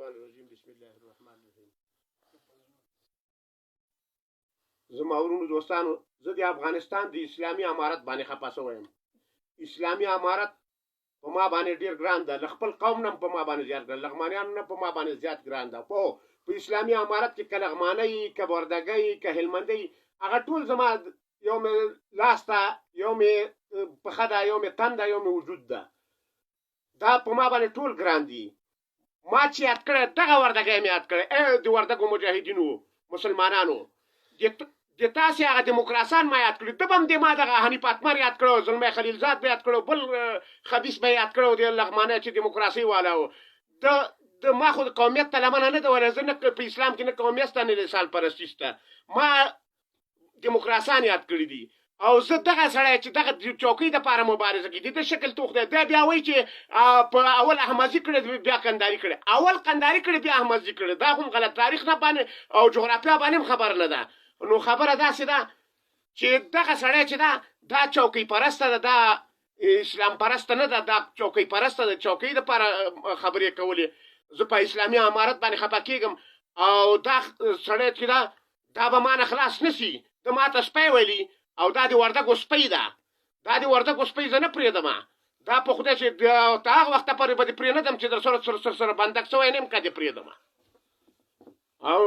الرحمن الرحیم بسم الله الرحمن الرحیم. زما ورونو دوستانو، زه د افغانستان د اسلامي امارت باندې خپه شوی یم. اسلامي امارت په ما باندې ډیر ګران ده، له خپل قوم نه په ما باندې زیات ګران، لغمانیانو نه په ما باندې زیات ګران ده. په اسلامي امارت کې که لغمانی که وردګی که هلمندی هغه ټول زما یو مې لاس ته، یو مې پښه ده، یو مې تن ده، یو مې وجود ده. دا په ما باندې ټول ګران دي. ما چې یاد کړی دغه وردګی مې یاد کړی، د وردګو مجاهدینو مسلمانانو، د تاسې هغه دیموکراسان ما یاد کړي، ته به هم د ما دغه حنیف اتمر یاد کړو، زلمی خلیلزاد به یاد کړو، بل خبیث به یاد کړو، د لغمانی چې دیموکراسي والا و. د ما خو د قومیت ته لمنه نه ده ولی، زه نه په اسلام کې نه قومیت شته نه رسال پرستي شته. ما دیموکراسان یاد کړي دي. او زه دغه سړی چې دغه چوکۍ دپاره مبارزه کوي، د ده شکل توخ دی. دا بیا وایي چې په اول احمدزي کړی بیا قنداري کړی، اول قنداري کړی بیا احمدزي کړی. دا هم غلط تاریخ نه باندې او جغرافیا باندې هم خبر نه ده. نو خبره داسې ده چې دغه سړی چې ده دا چوکۍ پرسته ده، دا اسلام پرسته نه ده، دا چوکۍ پرسته ده. چوکۍ دپاره خبرې کولې. زه په اسلامي امارت باندې خفه کېږم. او دا سړی چې ده دا به ما نه خلاص نه سي. ده ما ته سپی ویلي او دا د وردګو سپی ده. دا د وردګو سپی زه نه پرېږدم. دا په خدای چې تر هغه وخته پورې به دې پرېنږدم چې در سره بندک شوی نه یم که دې پرېږدم. او